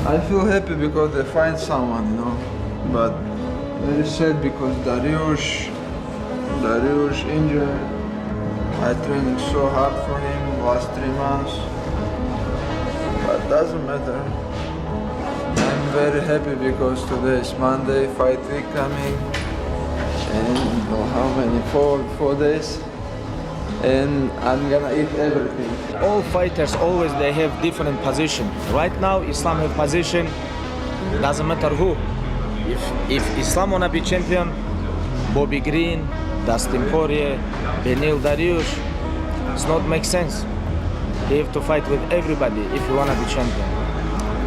I feel happy because they find someone, you know, but very sad because Dariush injured. I trained so hard for him last 3 months, but doesn't matter. I'm very happy because today is Monday, fight week coming, and how many? 4 days, and I'm gonna eat everything. All fighters always they have different position. Right now Islam have position, doesn't matter who. If Islam wanna be champion, Bobby Green, Dustin Poirier, Beneil Dariush, it's not make sense. They have to fight with everybody if you wanna be champion.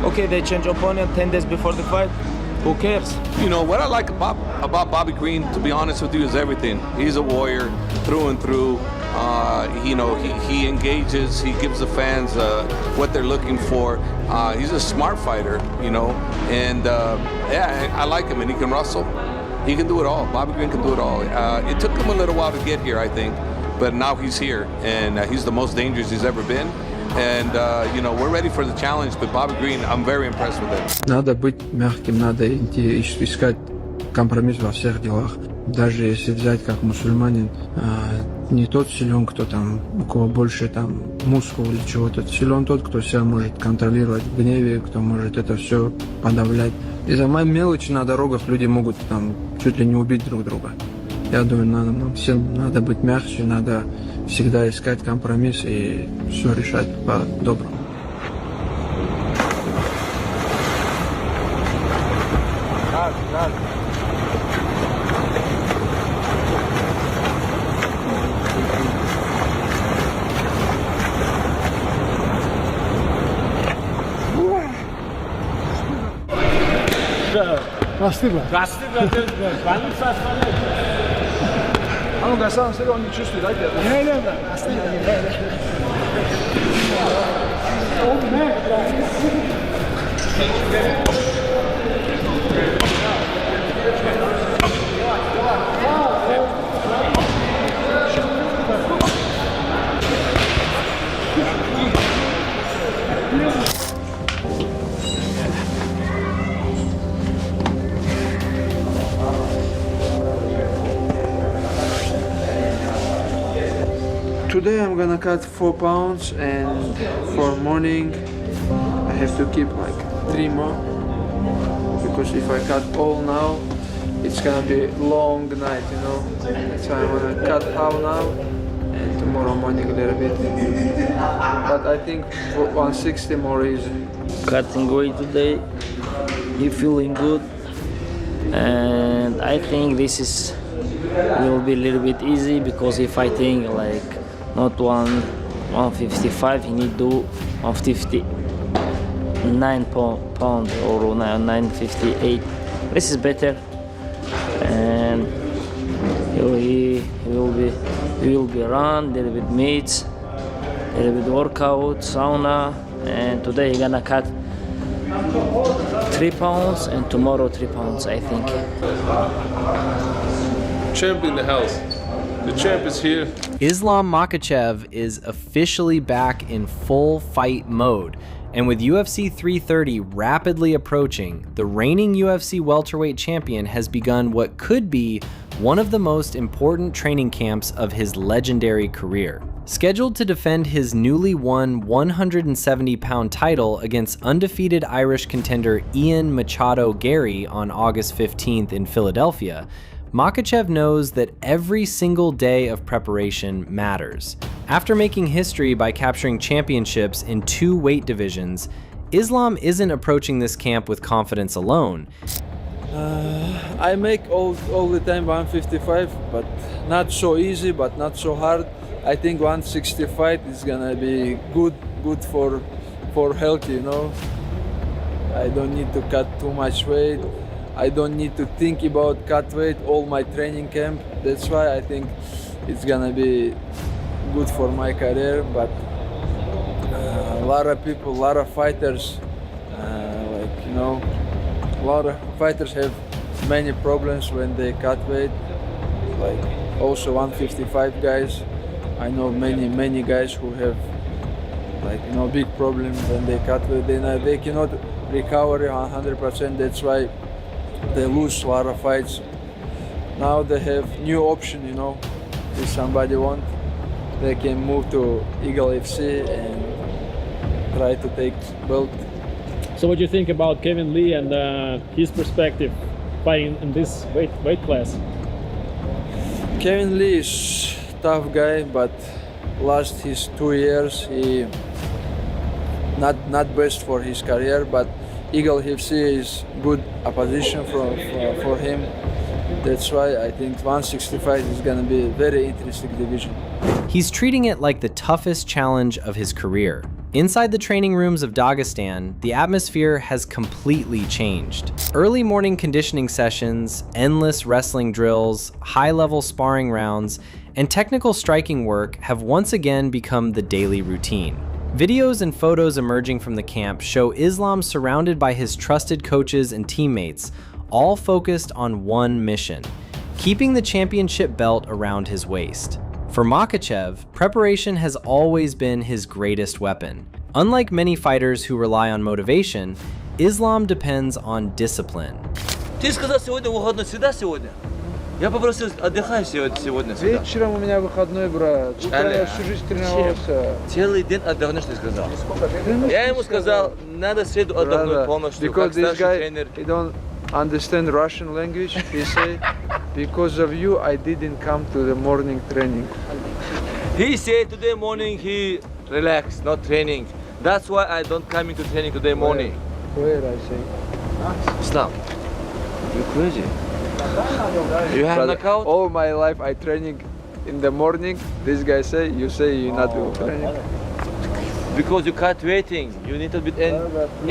Okay, they change opponent 10 days before the fight. Who cares? You know, what I like about Bobby Green, to be honest with you, is everything. He's a warrior through and through. You know, he engages, he gives the fans what they're looking for. He's a smart fighter, you know, and yeah, I like him, and he can wrestle. He can do it all. Bobby Green can do it all. It took him a little while to get here, I think, but now he's here, and he's the most dangerous he's ever been. And, you know, we're ready for the challenge, but Bobby Green, I'm very impressed with him. Надо быть мягким, надо искать компромисс во всех делах. Даже если взять как мусульманин, не тот силен, кто там, у кого больше там мускул или чего-то. Силен тот, кто себя может контролировать в гневе, кто может это все подавлять. Из-за мелочи на дорогах люди могут там чуть ли не убить друг друга. Я думаю, нам всем надо быть мягче, надо всегда искать компромисс и все решать по-доброму. Спасибо. А ну-ка, сам себя он не чувствует, да, где-то? Не, спасибо. Today I'm gonna cut 4 pounds, and for morning I have to keep like 3 more, because if I cut all now it's gonna be a long night, you know. So I'm gonna cut half now and tomorrow morning a little bit, but I think 160 more easy. Cutting weight today, you feeling good, and I think this will be a little bit easy, because if I think like not 155, you need to do 159 pound or 958. This is better, and he will be run, a little bit meets, a little bit workout, sauna, and today he's gonna cut 3 pounds and tomorrow 3 pounds, I think. Champ in the house. The champ is here. Islam Makhachev is officially back in full fight mode, and with UFC 330 rapidly approaching, the reigning UFC welterweight champion has begun what could be one of the most important training camps of his legendary career. Scheduled to defend his newly won 170-pound title against undefeated Irish contender Ian Garry on August 15th in Philadelphia, Makhachev knows that every single day of preparation matters. After making history by capturing championships in 2 weight divisions, Islam isn't approaching this camp with confidence alone. I make all the time 155, but not so easy, but not so hard. I think 165 is gonna be good for health, you know. I don't need to cut too much weight. I don't need to think about cut weight all my training camp. That's why I think it's gonna be good for my career. But a lot of people, a lot of fighters, like, you know, a lot of fighters have many problems when they cut weight. Like also 155 guys. I know many guys who have, like, you know, big problems when they cut weight. They cannot recovery 100%. That's why they lose a lot of fights. Now they have new option, you know. If somebody want, they can move to Eagle FC and try to take belt. So what do you think about Kevin Lee and his perspective fighting in this weight class? Kevin Lee is tough guy, but last his 2 years he not best for his career. But Eagle FC is good opposition for him. That's why I think 165 is gonna be a very interesting division. He's treating it like the toughest challenge of his career. Inside the training rooms of Dagestan, the atmosphere has completely changed. Early morning conditioning sessions, endless wrestling drills, high-level sparring rounds, and technical striking work have once again become the daily routine. Videos and photos emerging from the camp show Islam surrounded by his trusted coaches and teammates, all focused on one mission: keeping the championship belt around his waist. For Makhachev, preparation has always been his greatest weapon. Unlike many fighters who rely on motivation, Islam depends on discipline. Ты сказал сегодня выходной, сюда сегодня? Я попросил, отдыхай сегодня сюда. Вечером у меня выходной, брат. Я всю жизнь тренировался. Целый день отдохнешь, ты сказал. Я ему сказал, надо среду отдохнуть полностью. Because this guy, тренер. he don't understand Russian language. He say, because of you, I didn't come to the morning training. He said today morning he relaxed, not training. That's why I don't come into training today morning. Where I say? Stop. You crazy? You have But knockout? all my life I training in the morning. This guy say, you say you not do training. Because you cut waiting. You need to be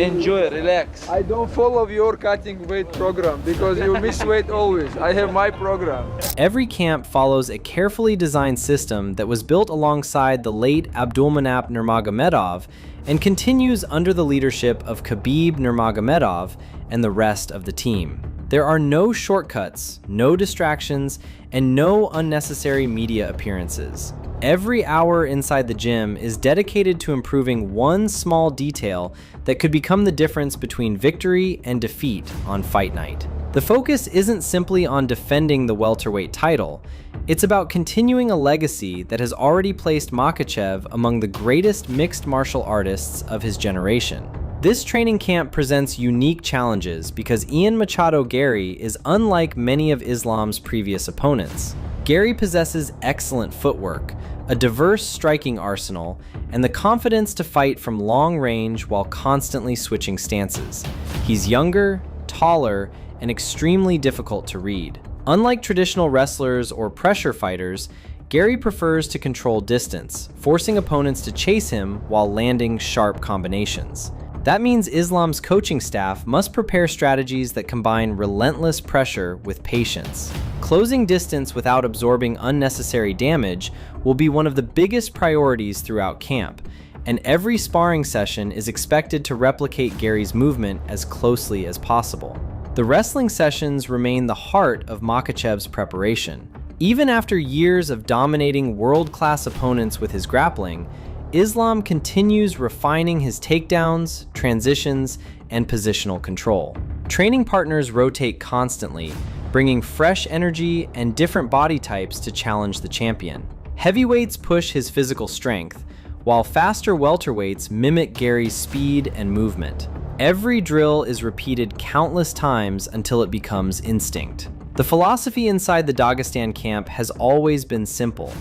enjoy, relax. I don't follow your cutting weight program because you miss weight always. I have my program. Every camp follows a carefully designed system that was built alongside the late Abdulmanap Nurmagomedov and continues under the leadership of Khabib Nurmagomedov and the rest of the team. There are no shortcuts, no distractions, and no unnecessary media appearances. Every hour inside the gym is dedicated to improving one small detail that could become the difference between victory and defeat on fight night. The focus isn't simply on defending the welterweight title, it's about continuing a legacy that has already placed Makhachev among the greatest mixed martial artists of his generation. This training camp presents unique challenges because Ian Garry is unlike many of Islam's previous opponents. Garry possesses excellent footwork, a diverse striking arsenal, and the confidence to fight from long range while constantly switching stances. He's younger, taller, and extremely difficult to read. Unlike traditional wrestlers or pressure fighters, Garry prefers to control distance, forcing opponents to chase him while landing sharp combinations. That means Islam's coaching staff must prepare strategies that combine relentless pressure with patience. Closing distance without absorbing unnecessary damage will be one of the biggest priorities throughout camp, and every sparring session is expected to replicate Garry's movement as closely as possible. The wrestling sessions remain the heart of Makhachev's preparation. Even after years of dominating world-class opponents with his grappling, Islam continues refining his takedowns, transitions, and positional control. Training partners rotate constantly, bringing fresh energy and different body types to challenge the champion. Heavyweights push his physical strength, while faster welterweights mimic Garry's speed and movement. Every drill is repeated countless times until it becomes instinct. The philosophy inside the Dagestan camp has always been simple.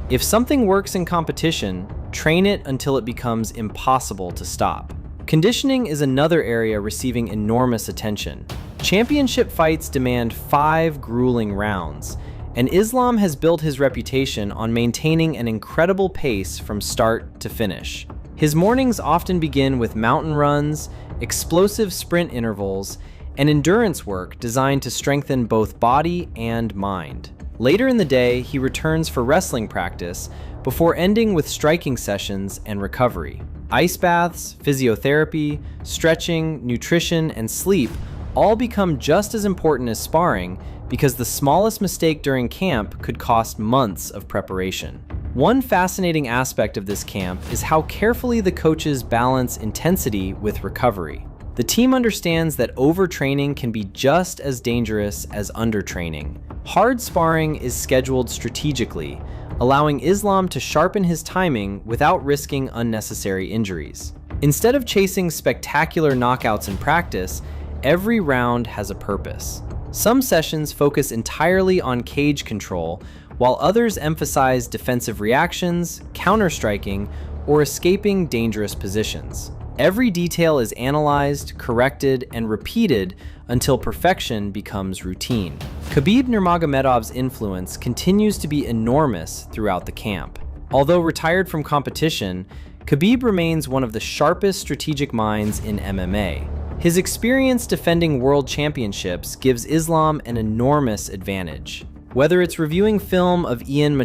If something works in competition, train it until it becomes impossible to stop. Conditioning is another area receiving enormous attention. Championship fights demand 5 grueling rounds, and Islam has built his reputation on maintaining an incredible pace from start to finish. His mornings often begin with mountain runs, explosive sprint intervals, and endurance work designed to strengthen both body and mind. Later in the day, he returns for wrestling practice before ending with striking sessions and recovery. Ice baths, physiotherapy, stretching, nutrition, and sleep all become just as important as sparring because the smallest mistake during camp could cost months of preparation. One fascinating aspect of this camp is how carefully the coaches balance intensity with recovery. The The team understands that overtraining can be just as dangerous as undertraining. Hard sparring is scheduled strategically, allowing Islam to sharpen his timing without risking unnecessary injuries. Instead of chasing spectacular knockouts in practice, every round has a purpose. Some sessions focus entirely on cage control, while others emphasize defensive reactions, counter-striking, or escaping dangerous positions. Every detail is analyzed, corrected, and repeated until perfection becomes routine. Khabib Nurmagomedov's influence continues to be enormous throughout the camp. Although retired from competition, Khabib remains one of the sharpest strategic minds in MMA. His experience defending world championships gives Islam an enormous advantage. Whether it's reviewing film of Ian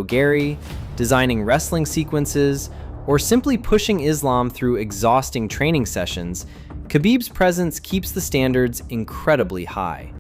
Garry, designing wrestling sequences, or simply pushing Islam through exhausting training sessions, Khabib's presence keeps the standards incredibly high.